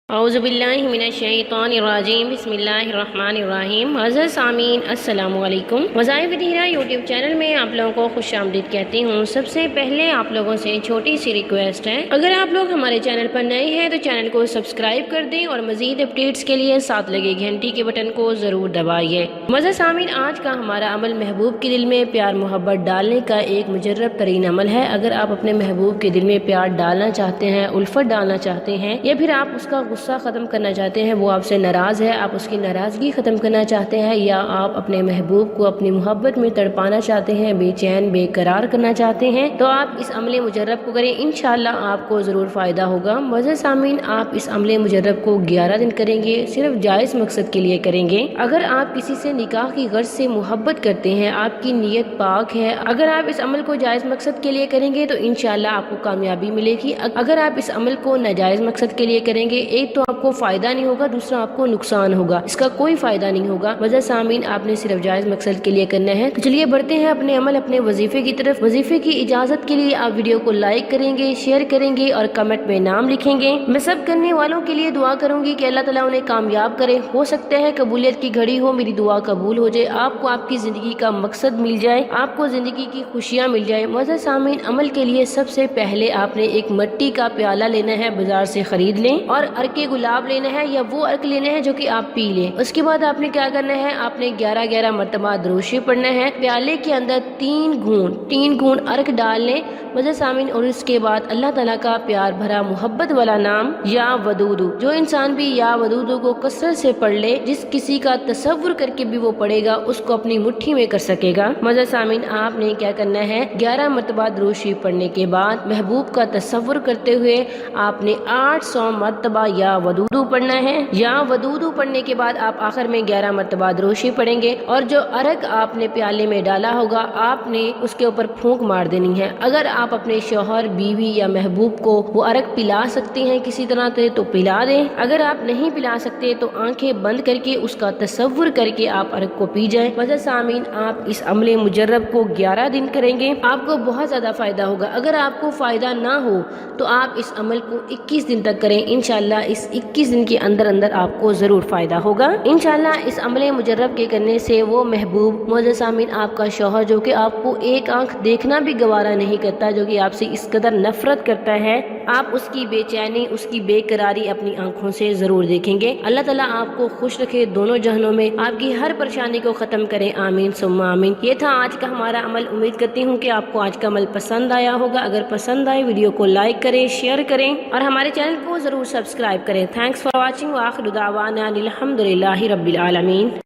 اعوذ باللہ من الشیطان الرجیم بسم اللہ الرحمن الرحیم۔ معزز سامعین السلام علیکم۔ وظائف دہرہ یوٹیوب چینل میں آپ لوگوں کو خوش آمدید کہتی ہوں۔ سب سے پہلے آپ لوگوں سے چھوٹی سی ریکویسٹ ہے، اگر آپ لوگ ہمارے چینل پر نئے ہیں تو چینل کو سبسکرائب کر دیں اور مزید اپڈیٹس کے لیے ساتھ لگے گھنٹی کے بٹن کو ضرور دبائیے۔ معزز سامعین، آج کا ہمارا عمل محبوب کے دل میں پیار محبت ڈالنے کا ایک مجرب ترین عمل ہے۔ اگر آپ اپنے محبوب کے دل میں پیار ڈالنا چاہتے ہیں، الفت ڈالنا چاہتے ہیں، یا پھر آپ اس کا غصہ ختم کرنا چاہتے ہیں، وہ آپ سے ناراض ہے، آپ اس کی ناراضگی ختم کرنا چاہتے ہیں، یا آپ اپنے محبوب کو اپنی محبت میں تڑپانا چاہتے ہیں، بے چین بے قرار کرنا چاہتے ہیں، تو آپ اس عمل مجرب کو کریں، انشاءاللہ آپ کو ضرور فائدہ ہوگا۔ معزز سامعین، آپ اس عمل مجرب کو 11 دن کریں گے، صرف جائز مقصد کے لیے کریں گے۔ اگر آپ کسی سے نکاح کی غرض سے محبت کرتے ہیں، آپ کی نیت پاک ہے، اگر آپ اس عمل کو جائز مقصد کے لیے کریں گے تو انشاءاللہ آپ کو کامیابی ملے گی۔ اگر آپ اس عمل کو ناجائز مقصد کے لیے کریں گے، ایک تو آپ کو فائدہ نہیں ہوگا، دوسرا آپ کو نقصان ہوگا، اس کا کوئی فائدہ نہیں ہوگا۔ معزز سامعین، آپ نے صرف جائز مقصد کے لیے کرنا ہے۔ تو چلیے بڑھتے ہیں اپنے عمل، اپنے وظیفے کی طرف۔ وظیفے کی اجازت کے لیے آپ ویڈیو کو لائک کریں گے، شیئر کریں گے اور کمنٹ میں نام لکھیں گے۔ میں سب کرنے والوں کے لیے دعا کروں گی کہ اللہ تعالیٰ انہیں کامیاب کرے۔ ہو سکتا ہے قبولیت کی گھڑی ہو، میری دعا قبول ہو جائے، آپ کو آپ کی زندگی کا مقصد مل جائے، آپ کو زندگی کی خوشیاں مل جائے۔ معزز سامعین، عمل کے لیے سب سے پہلے آپ نے ایک مٹی کا پیالہ لینا ہے، بازار سے خرید لیں، اور عرق گلاب لینا ہے یا وہ عرق لینا ہے جو کہ آپ پی لیں۔ اس کے بعد آپ نے کیا کرنا ہے، آپ نے 11 مرتبہ درود شریف پڑھنا ہے۔ پیالے کے اندر 3 گھونٹ عرق ڈال لیں معزز سامعین، اور اس کے بعد اللہ تعالیٰ کا پیار بھرا محبت والا نام یا ودود، جو انسان بھی یا ودود کو کثرت سے پڑھ لے، جس کسی کا تصور کر کے بھی وہ پڑھے گا، اس کو اپنی مٹھی میں کر سکے گا۔ معزز سامعین، آپ نے کیا کرنا ہے، 11 مرتبہ درود شریف پڑھنے کے بعد محبوب کا تصور کرتے ہوئے آپ نے 800 مرتبہ یا ودود پڑھنا ہے۔ یا ودود پڑھنے کے بعد آپ آخر میں 11 مرتبہ درود شریف پڑھیں گے، اور جو عرق آپ نے پیالے میں ڈالا ہوگا آپ نے اس کے اوپر پھونک مار دینی ہے۔ اگر آپ اپنے شوہر، بیوی یا محبوب کو وہ عرق پلا سکتے ہیں کسی طرح سے تو پلا دیں، اگر آپ نہیں پلا سکتے تو آنکھیں بند کر کے اس کا تصور کر کے آپ عرق کو پی جائیں۔ معزز سامعین، آپ اس عمل مجرب کو 11 دن کریں گے، آپ کو بہت زیادہ فائدہ ہوگا۔ اگر آپ کو فائدہ نہ ہو تو آپ اس عمل کو 21 دن تک کریں، انشاءاللہ اس 21 دن کے اندر آپ کو ضرور فائدہ ہوگا۔ انشاءاللہ اس عمل مجرب کے کرنے سے وہ محبوب معزز سامعین، آپ کا شوہر جو کہ آپ کو ایک آنکھ دیکھنا بھی گوارا نہیں کرتا، جو کہ آپ سے اس قدر نفرت کرتا ہے، آپ اس کی بے چینی، اس کی بے قراری اپنی آنکھوں سے ضرور دیکھیں گے۔ اللہ تعالیٰ آپ کو خوش رکھے دونوں جہانوں میں، آپ کی ہر پریشانی کو ختم کرے، آمین ثم آمین۔ یہ تھا آج کا ہمارا عمل۔ امید کرتی ہوں کہ آپ کو آج کا عمل پسند آیا ہوگا۔ اگر پسند آئے ویڈیو کو لائک کریں، شیئر کریں اور ہمارے چینل کو ضرور سبسکرائب کریں۔ تھینکس فار واچنگ، وآخر دعوانا الحمدللہ رب العالمین۔